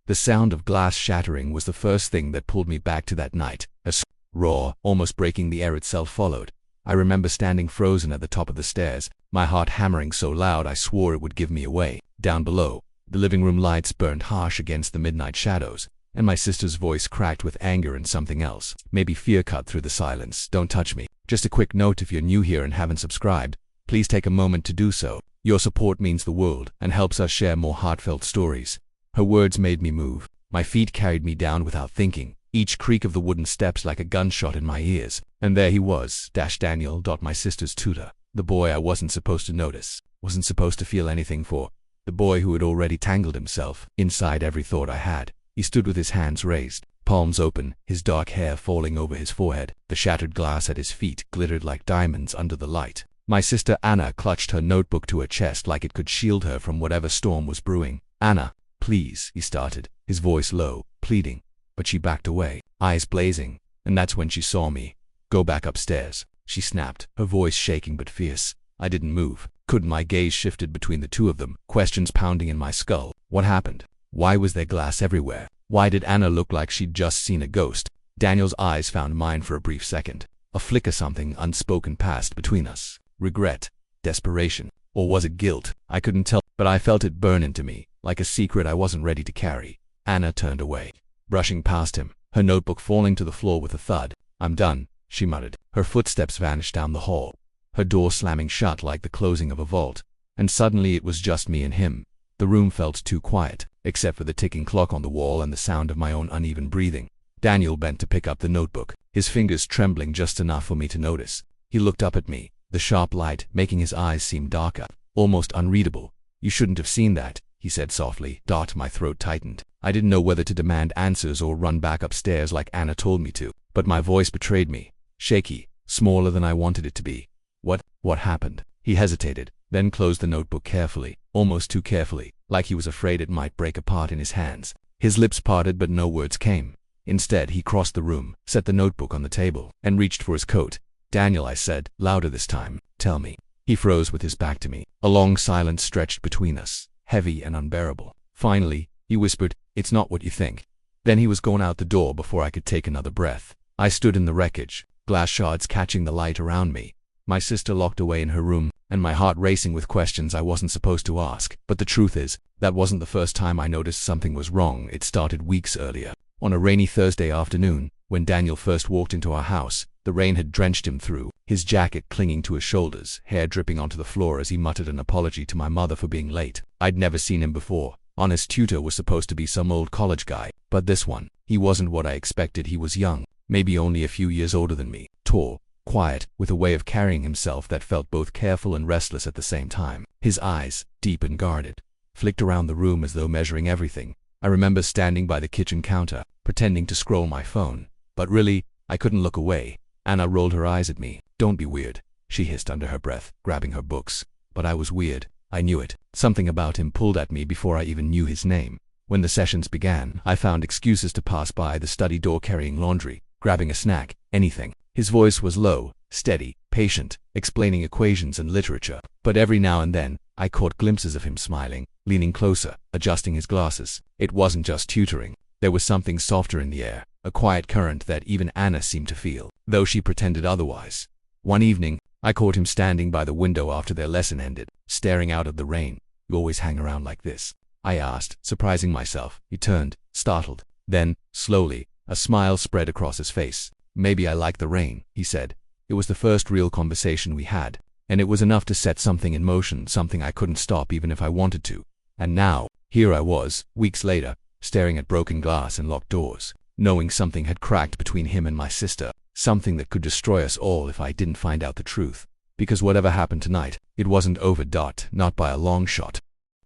The sound of glass shattering was the first thing that pulled me back to that night. A roar, almost breaking the air itself, followed. I remember standing frozen at the top of the stairs, my heart hammering so loud I swore it would give me away. Down below, the living room lights burned harsh against the midnight shadows, and my sister's voice cracked with anger and something else. Maybe fear cut through the silence. Don't touch me. Just a quick note: if you're new here and haven't subscribed, please take a moment to do so. Your support means the world and helps us share more heartfelt stories. Her words made me move. My feet carried me down without thinking, each creak of the wooden steps like a gunshot in my ears. And there he was, Daniel, my sister's tutor. The boy I wasn't supposed to notice, wasn't supposed to feel anything for. The boy who had already tangled himself inside every thought I had. He stood with his hands raised, palms open, his dark hair falling over his forehead. The shattered glass at his feet glittered like diamonds under the light. My sister Anna clutched her notebook to her chest like it could shield her from whatever storm was brewing. "Anna, please," he started, his voice low, pleading. But she backed away, eyes blazing, and that's when she saw me. "Go back upstairs," she snapped, her voice shaking but fierce. I didn't move. Couldn't. My gaze shifted between the two of them, questions pounding in my skull. What happened? Why was there glass everywhere? Why did Anna look like she'd just seen a ghost? Daniel's eyes found mine for a brief second. A flicker, something unspoken passed between us. Regret, desperation, or was it guilt? I couldn't tell, but I felt it burn into me, like a secret I wasn't ready to carry. Anna turned away, brushing past him, her notebook falling to the floor with a thud. "I'm done," she muttered. Her footsteps vanished down the hall, her door slamming shut like the closing of a vault. And suddenly it was just me and him. The room felt too quiet, except for the ticking clock on the wall and the sound of my own uneven breathing. Daniel bent to pick up the notebook, his fingers trembling just enough for me to notice. He looked up at me, the sharp light making his eyes seem darker, almost unreadable. "You shouldn't have seen that," he said softly. My throat tightened. I didn't know whether to demand answers or run back upstairs like Anna told me to, but my voice betrayed me, shaky, smaller than I wanted it to be. What happened?" He hesitated, then closed the notebook carefully, almost too carefully, like he was afraid it might break apart in his hands. His lips parted but no words came. Instead, he crossed the room, set the notebook on the table, and reached for his coat. "Daniel," I said, louder this time, "tell me." He froze with his back to me. A long silence stretched between us, heavy and unbearable. Finally, he whispered, "It's not what you think." Then he was gone out the door before I could take another breath. I stood in the wreckage, glass shards catching the light around me. My sister locked away in her room, and my heart racing with questions I wasn't supposed to ask. But the truth is, that wasn't the first time I noticed something was wrong. It started weeks earlier. On a rainy Thursday afternoon, when Daniel first walked into our house, the rain had drenched him through, his jacket clinging to his shoulders, hair dripping onto the floor as he muttered an apology to my mother for being late. I'd never seen him before. Honest Tutor was supposed to be some old college guy, but this one, he wasn't what I expected. He was young, maybe only a few years older than me, tall, quiet, with a way of carrying himself that felt both careful and restless at the same time. His eyes, deep and guarded, flicked around the room as though measuring everything. I remember standing by the kitchen counter, pretending to scroll my phone, but really, I couldn't look away. Anna rolled her eyes at me. "Don't be weird," she hissed under her breath, grabbing her books. But I was weird. I knew it. Something about him pulled at me before I even knew his name. When the sessions began, I found excuses to pass by the study door carrying laundry, grabbing a snack, anything. His voice was low, steady, patient, explaining equations and literature. But every now and then, I caught glimpses of him smiling, leaning closer, adjusting his glasses. It wasn't just tutoring. There was something softer in the air, a quiet current that even Anna seemed to feel, though she pretended otherwise. One evening, I caught him standing by the window after their lesson ended, staring out at the rain. "You always hang around like this?" I asked, surprising myself. He turned, startled. Then, slowly, a smile spread across his face. "Maybe I like the rain," he said. It was the first real conversation we had, and it was enough to set something in motion, something I couldn't stop even if I wanted to. And now, here I was, weeks later, staring at broken glass and locked doors, knowing something had cracked between him and my sister, something that could destroy us all if I didn't find out the truth. Because whatever happened tonight, it wasn't over. Not by a long shot.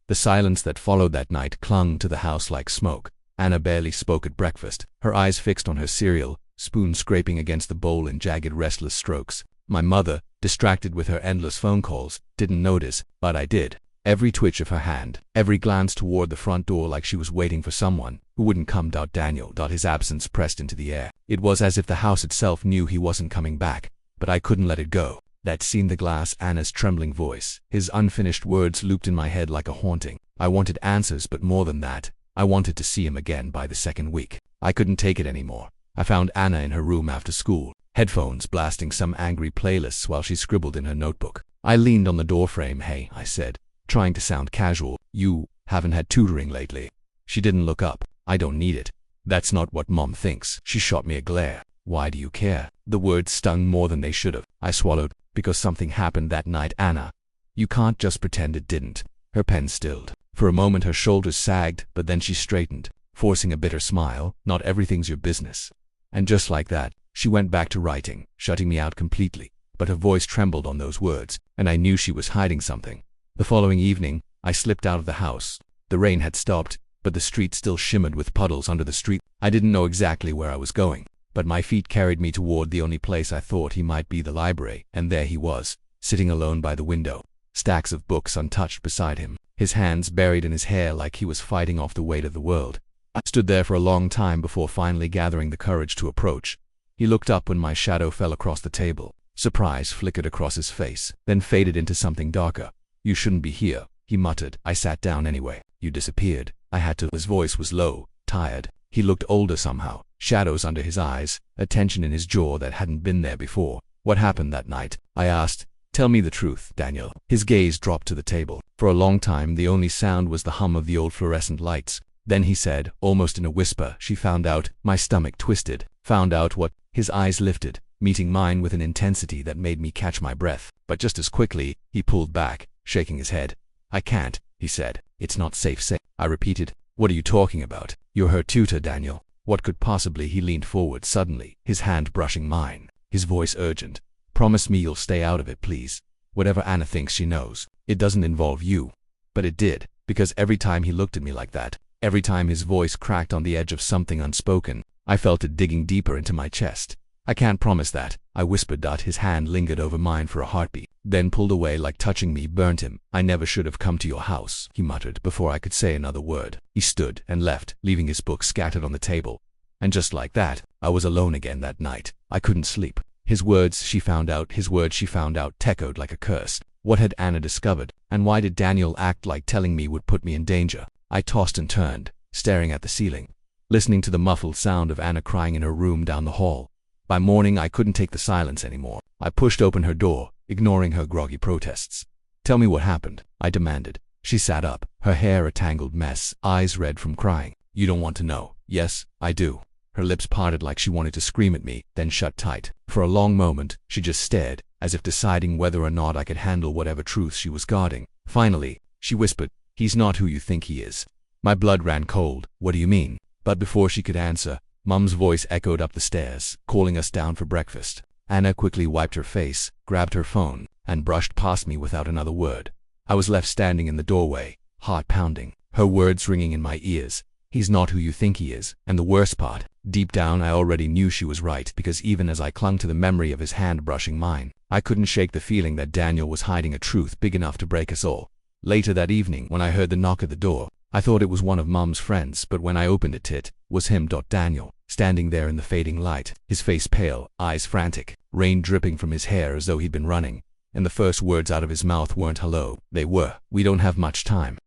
The silence that followed that night clung to the house like smoke. Anna barely spoke at breakfast, her eyes fixed on her cereal, spoon scraping against the bowl in jagged, restless strokes. My mother, distracted with her endless phone calls, didn't notice, but I did. Every twitch of her hand, every glance toward the front door like she was waiting for someone who wouldn't come. Daniel. His absence pressed into the air. It was as if the house itself knew he wasn't coming back, but I couldn't let it go. That scene, the glass, Anna's trembling voice, his unfinished words looped in my head like a haunting. I wanted answers, but more than that, I wanted to see him again by the second week. I couldn't take it anymore. I found Anna in her room after school, headphones blasting some angry playlists while she scribbled in her notebook. I leaned on the doorframe. "Hey," I said, trying to sound casual. "You haven't had tutoring lately?" She didn't look up. "I don't need it." "That's not what Mom thinks." She shot me a glare. "Why do you care?" The words stung more than they should have. I swallowed. "Because something happened that night, Anna. You can't just pretend it didn't." Her pen stilled. For a moment her shoulders sagged, but then she straightened, forcing a bitter smile. "Not everything's your business." And just like that, she went back to writing, shutting me out completely. But her voice trembled on those words, and I knew she was hiding something. The following evening, I slipped out of the house. The rain had stopped, but the street still shimmered with puddles under the street. I didn't know exactly where I was going, but my feet carried me toward the only place I thought he might be, the library, and there he was, sitting alone by the window, stacks of books untouched beside him, his hands buried in his hair like he was fighting off the weight of the world. I stood there for a long time before finally gathering the courage to approach. He looked up when my shadow fell across the table. Surprise flickered across his face, then faded into something darker. "You shouldn't be here," he muttered. I sat down anyway. "You disappeared." I had to. His voice was low, tired. He looked older somehow, shadows under his eyes, a tension in his jaw that hadn't been there before. "What happened that night?" I asked. "Tell me the truth, Daniel." His gaze dropped to the table. For a long time, the only sound was the hum of the old fluorescent lights. Then he said, almost in a whisper, "She found out." My stomach twisted. "Found out what?" His eyes lifted, meeting mine with an intensity that made me catch my breath. But just as quickly, he pulled back, shaking his head. "I can't," he said. "It's not safe." I repeated. "What are you talking about?" "You're her tutor, Daniel." What could possibly? He leaned forward suddenly, his hand brushing mine, his voice urgent. "Promise me you'll stay out of it, please. Whatever Anna thinks she knows, it doesn't involve you." But it did, because every time he looked at me like that, every time his voice cracked on the edge of something unspoken, I felt it digging deeper into my chest. "I can't promise that," I whispered. His hand lingered over mine for a heartbeat, then pulled away like touching me burnt him. "I never should have come to your house," he muttered before I could say another word. He stood and left, leaving his books scattered on the table. And just like that, I was alone again that night. I couldn't sleep. His words, "she found out," his words, "she found out," echoed like a curse. What had Anna discovered, and why did Daniel act like telling me would put me in danger? I tossed and turned, staring at the ceiling, listening to the muffled sound of Anna crying in her room down the hall. By morning, I couldn't take the silence anymore. I pushed open her door, ignoring her groggy protests. "Tell me what happened," I demanded. She sat up, her hair a tangled mess, eyes red from crying. "You don't want to know?" "Yes, I do." Her lips parted like she wanted to scream at me, then shut tight. For a long moment, she just stared, as if deciding whether or not I could handle whatever truth she was guarding. Finally, she whispered, "He's not who you think he is." My blood ran cold. "What do you mean?" But before she could answer, Mum's voice echoed up the stairs, calling us down for breakfast. Anna quickly wiped her face, grabbed her phone, and brushed past me without another word. I was left standing in the doorway, heart pounding, her words ringing in my ears. "He's not who you think he is." And the worst part, deep down I already knew she was right, because even as I clung to the memory of his hand brushing mine, I couldn't shake the feeling that Daniel was hiding a truth big enough to break us all. Later that evening, when I heard the knock at the door, I thought it was one of Mum's friends, but when I opened it was him. Daniel, standing there in the fading light, his face pale, eyes frantic, rain dripping from his hair as though he'd been running, and the first words out of his mouth weren't hello. They were, "We don't have much time."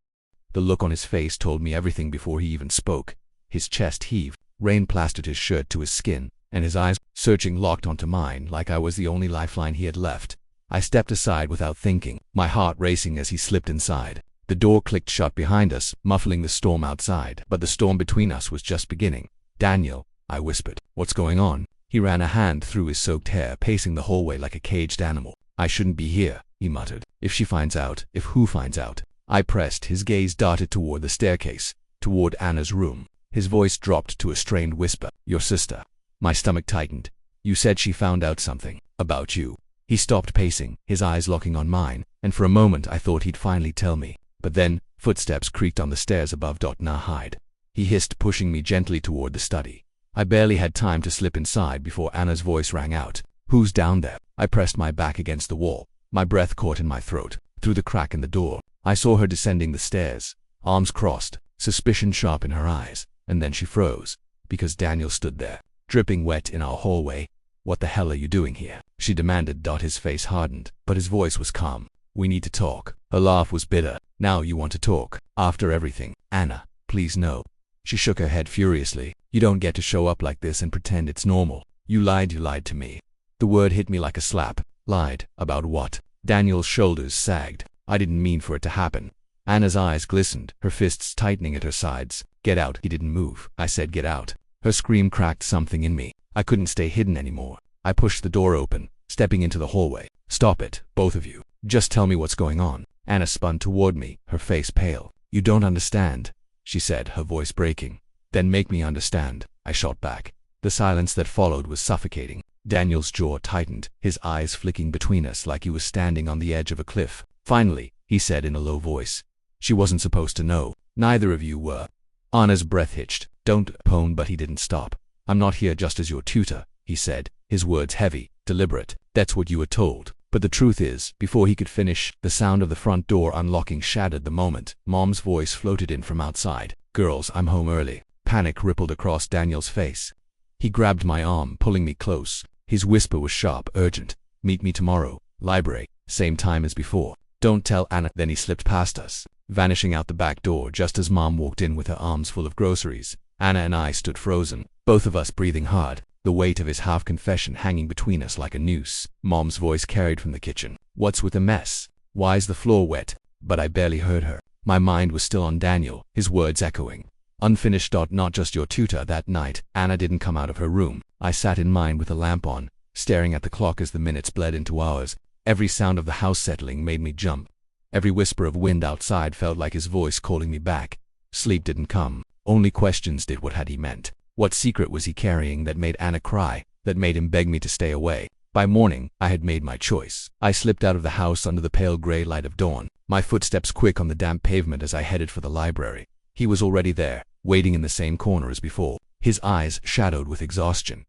The look on his face told me everything before he even spoke. His chest heaved, rain plastered his shirt to his skin, and his eyes, searching, locked onto mine like I was the only lifeline he had left. I stepped aside without thinking, my heart racing as he slipped inside. The door clicked shut behind us, muffling the storm outside, but the storm between us was just beginning. "Daniel," I whispered. "What's going on?" He ran a hand through his soaked hair, pacing the hallway like a caged animal. "I shouldn't be here," he muttered. "If she finds out, if who finds out?" I pressed. His gaze darted toward the staircase, toward Anna's room. His voice dropped to a strained whisper. "Your sister." My stomach tightened. "You said she found out something. About you." He stopped pacing, his eyes locking on mine, and for a moment I thought he'd finally tell me. But then, footsteps creaked on the stairs above. "Nah, hide," he hissed, pushing me gently toward the study. I barely had time to slip inside before Anna's voice rang out. "Who's down there?" I pressed my back against the wall, my breath caught in my throat. Through the crack in the door, I saw her descending the stairs, arms crossed, suspicion sharp in her eyes, and then she froze, because Daniel stood there, dripping wet in our hallway. "What the hell are you doing here?" she demanded. His face hardened, but his voice was calm. "We need to talk." Her laugh was bitter. "Now you want to talk? After everything?" "Anna, please no." She shook her head furiously. You don't get to show up like this and pretend it's normal. You lied to me. The word hit me like a slap. Lied? About what? Daniel's shoulders sagged. I didn't mean for it to happen. Anna's eyes glistened, her fists tightening at her sides. Get out. He didn't move. I said get out. Her scream cracked something in me. I couldn't stay hidden anymore. I pushed the door open, stepping into the hallway. Stop it, both of you. Just tell me what's going on. Anna spun toward me, her face pale. You don't understand, she said, her voice breaking. Then make me understand, I shot back. The silence that followed was suffocating. Daniel's jaw tightened, his eyes flicking between us like he was standing on the edge of a cliff. Finally, he said in a low voice. She wasn't supposed to know. Neither of you were. Anna's breath hitched. Don't pone, but he didn't stop. I'm not here just as your tutor, he said, his words heavy, deliberate. That's what you were told. But the truth is, before he could finish, the sound of the front door unlocking shattered the moment. Mom's voice floated in from outside. Girls, I'm home early. Panic rippled across Daniel's face. He grabbed my arm, pulling me close. His whisper was sharp, urgent. Meet me tomorrow. Library. Same time as before. Don't tell Anna. Then he slipped past us, vanishing out the back door just as Mom walked in with her arms full of groceries. Anna and I stood frozen, both of us breathing hard, the weight of his half-confession hanging between us like a noose. Mom's voice carried from the kitchen. What's with the mess? Why's the floor wet? But I barely heard her. My mind was still on Daniel, his words echoing. Unfinished. Not just your tutor. That night, Anna didn't come out of her room. I sat in mine with a lamp on, staring at the clock as the minutes bled into hours. Every sound of the house settling made me jump. Every whisper of wind outside felt like his voice calling me back. Sleep didn't come. Only questions did. What had he meant? What secret was he carrying that made Anna cry, that made him beg me to stay away? By morning, I had made my choice. I slipped out of the house under the pale gray light of dawn, my footsteps quick on the damp pavement as I headed for the library. He was already there, waiting in the same corner as before, his eyes shadowed with exhaustion.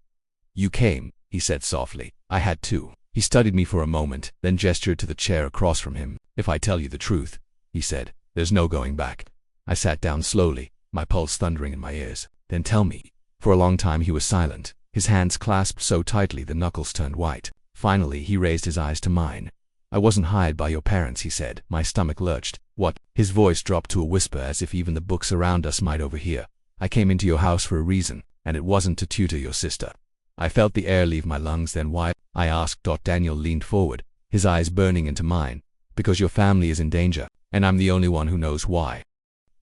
You came, he said softly. I had to. He studied me for a moment, then gestured to the chair across from him. If I tell you the truth, he said, there's no going back. I sat down slowly, my pulse thundering in my ears. Then tell me. For a long time he was silent, his hands clasped so tightly the knuckles turned white. Finally he raised his eyes to mine. I wasn't hired by your parents, he said. My stomach lurched. What? His voice dropped to a whisper as if even the books around us might overhear. I came into your house for a reason, and it wasn't to tutor your sister. I felt the air leave my lungs. Then why? I asked. Daniel leaned forward, his eyes burning into mine. Because your family is in danger, and I'm the only one who knows why.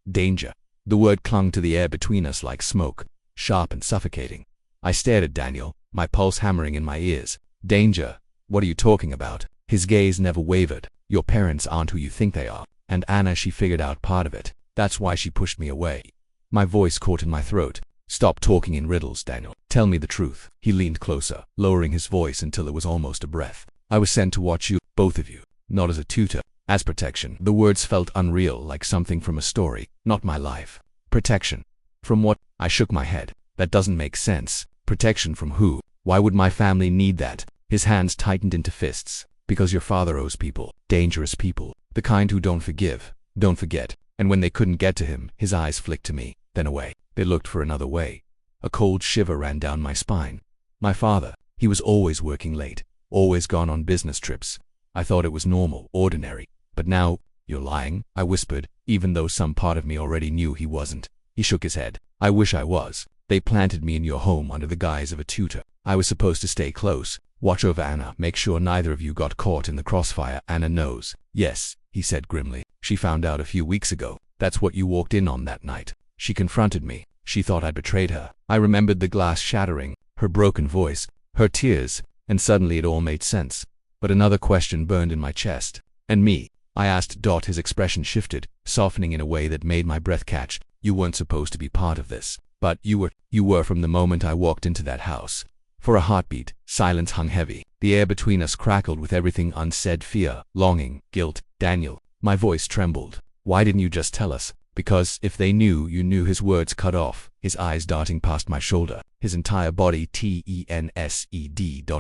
Danger. The word clung to the air between us like smoke, sharp and suffocating. I stared at Daniel, my pulse hammering in my ears. Danger? What are you talking about? His gaze never wavered. Your parents aren't who you think they are. And Anna, she figured out part of it. That's why she pushed me away. My voice caught in my throat. Stop talking in riddles, Daniel. Tell me the truth. He leaned closer, lowering his voice until it was almost a breath. I was sent to watch you, both of you. Not as a tutor, as protection. The words felt unreal, like something from a story, not my life. Protection. From what? I shook my head. That doesn't make sense. Protection from who? Why would my family need that? His hands tightened into fists. Because your father owes people. Dangerous people. The kind who don't forgive, don't forget. And when they couldn't get to him, his eyes flicked to me, then away. They looked for another way. A cold shiver ran down my spine. My father, he was always working late, always gone on business trips. I thought it was normal, ordinary. But now, you're lying, I whispered, even though some part of me already knew he wasn't. He shook his head. I wish I was. They planted me in your home under the guise of a tutor. I was supposed to stay close, watch over Anna, make sure neither of you got caught in the crossfire. Anna knows. Yes, he said grimly. She found out a few weeks ago. That's what you walked in on that night. She confronted me. She thought I'd betrayed her. I remembered the glass shattering, her broken voice, her tears, and suddenly it all made sense. But another question burned in my chest. And me? I asked. His expression shifted, softening in a way that made my breath catch. You weren't supposed to be part of this. But you were from the moment I walked into that house. For a heartbeat, silence hung heavy. The air between us crackled with everything unsaid: fear, longing, guilt. Daniel. My voice trembled. Why didn't you just tell us? Because if they knew, you knew. His words cut off, his eyes darting past my shoulder, his entire body tensed.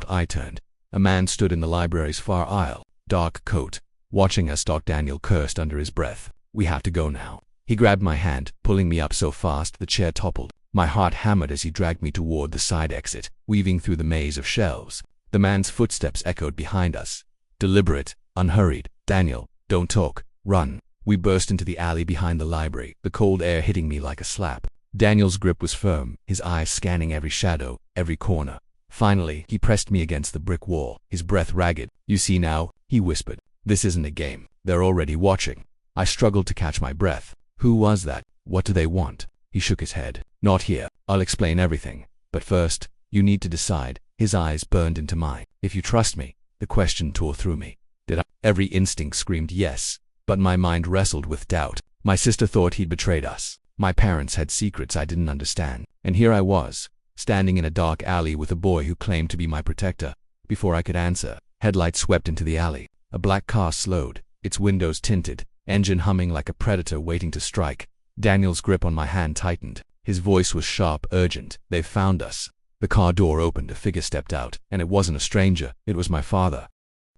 I turned. A man stood in the library's far aisle, dark coat, watching us. Daniel cursed under his breath. We have to go now. He grabbed my hand, pulling me up so fast the chair toppled. My heart hammered as he dragged me toward the side exit, weaving through the maze of shelves. The man's footsteps echoed behind us. Deliberate, unhurried. Daniel, don't talk, run. We burst into the alley behind the library, the cold air hitting me like a slap. Daniel's grip was firm, his eyes scanning every shadow, every corner. Finally, he pressed me against the brick wall, his breath ragged. "You see now," he whispered. "This isn't a game. They're already watching." I struggled to catch my breath. "Who was that? What do they want?" He shook his head. "Not here. I'll explain everything. But first, you need to decide." His eyes burned into mine. "If you trust me." The question tore through me. Did I? Every instinct screamed yes, but my mind wrestled with doubt. My sister thought he'd betrayed us. My parents had secrets I didn't understand. And here I was, standing in a dark alley with a boy who claimed to be my protector. Before I could answer, headlights swept into the alley. A black car slowed, its windows tinted, engine humming like a predator waiting to strike. Daniel's grip on my hand tightened. His voice was sharp, urgent. "They've found us." The car door opened, a figure stepped out, and it wasn't a stranger, it was my father.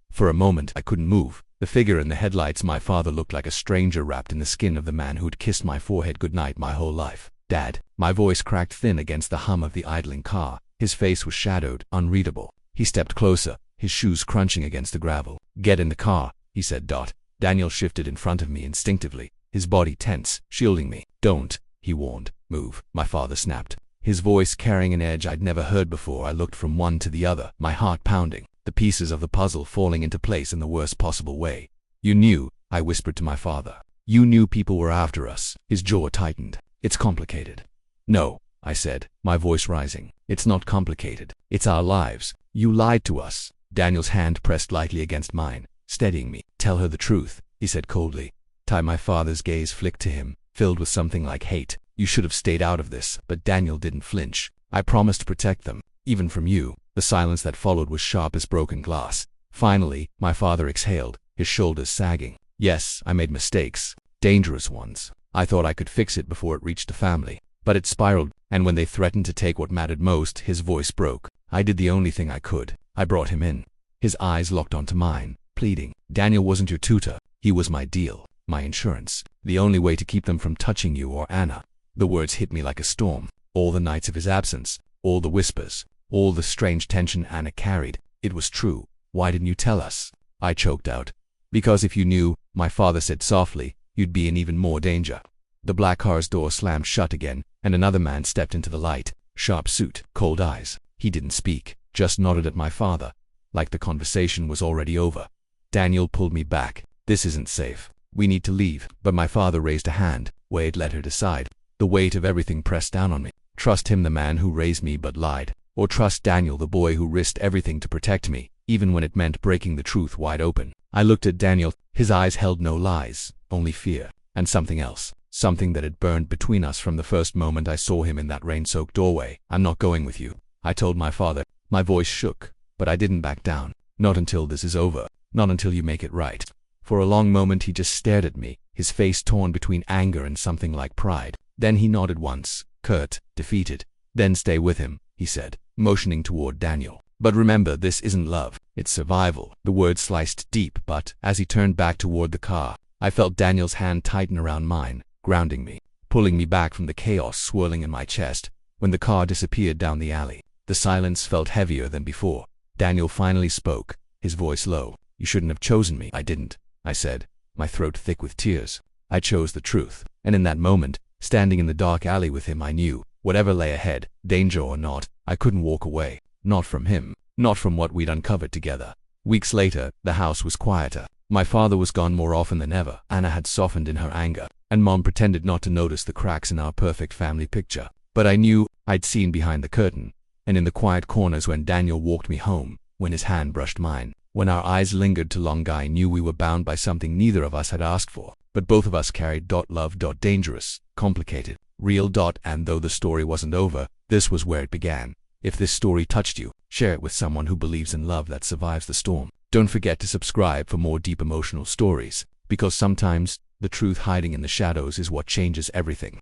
For a moment, I couldn't move. The figure in the headlights, my father, looked like a stranger wrapped in the skin of the man who'd kissed my forehead goodnight my whole life. "Dad." My voice cracked thin against the hum of the idling car. His face was shadowed, unreadable. He stepped closer, his shoes crunching against the gravel. "Get in the car," he said. Daniel shifted in front of me instinctively, his body tense, shielding me. "Don't," he warned. "Move," my father snapped, his voice carrying an edge I'd never heard before. I looked from one to the other, my heart pounding, the pieces of the puzzle falling into place in the worst possible way. "You knew," I whispered to my father. "You knew people were after us." His jaw tightened. "It's complicated." "No," I said, my voice rising. "It's not complicated. It's our lives. You lied to us." Daniel's hand pressed lightly against mine, steadying me. "Tell her the truth," he said coldly. My father's gaze flicked to him, filled with something like hate. "You should have stayed out of this." But Daniel didn't flinch. "I promised to protect them, even from you." The silence that followed was sharp as broken glass. Finally, my father exhaled, his shoulders sagging. "Yes, I made mistakes. Dangerous ones. I thought I could fix it before it reached the family. But it spiraled, and when they threatened to take what mattered most," his voice broke. "I did the only thing I could. I brought him in." His eyes locked onto mine, pleading. "Daniel wasn't your tutor. He was my deal, my insurance. The only way to keep them from touching you or Anna." The words hit me like a storm. All the nights of his absence, all the whispers, all the strange tension Anna carried. It was true. "Why didn't you tell us?" I choked out. "Because if you knew," my father said softly, "you'd be in even more danger." The black car's door slammed shut again, and another man stepped into the light. Sharp suit, cold eyes. He didn't speak, just nodded at my father, like the conversation was already over. Daniel pulled me back. "This isn't safe. We need to leave." But my father raised a hand. Wade let her decide. The weight of everything pressed down on me. Trust him, the man who raised me but lied, or trust Daniel, the boy who risked everything to protect me, even when it meant breaking the truth wide open. I looked at Daniel. His eyes held no lies, only fear, and something else, something that had burned between us from the first moment I saw him in that rain-soaked doorway. "I'm not going with you," I told my father. My voice shook, but I didn't back down. "Not until this is over. Not until you make it right." For a long moment he just stared at me, his face torn between anger and something like pride. Then he nodded once, curt, defeated. "Then stay with him," he said, motioning toward Daniel. "But remember, this isn't love, it's survival." The words sliced deep, but as he turned back toward the car, I felt Daniel's hand tighten around mine, grounding me, pulling me back from the chaos swirling in my chest. When the car disappeared down the alley, the silence felt heavier than before. Daniel finally spoke, his voice low. "You shouldn't have chosen me." "I didn't," I said, my throat thick with tears. "I chose the truth." And in that moment, standing in the dark alley with him, I knew, whatever lay ahead, danger or not, I couldn't walk away. Not from him, not from what we'd uncovered together. Weeks later, the house was quieter. My father was gone more often than ever. Anna had softened in her anger, and Mom pretended not to notice the cracks in our perfect family picture. But I knew I'd seen behind the curtain, and in the quiet corners when Daniel walked me home, when his hand brushed mine, when our eyes lingered too long, I knew we were bound by something neither of us had asked for, but both of us carried. Love. Dangerous, complicated, real. And though the story wasn't over, this was where it began. If this story touched you, share it with someone who believes in love that survives the storm. Don't forget to subscribe for more deep emotional stories, because sometimes the truth hiding in the shadows is what changes everything.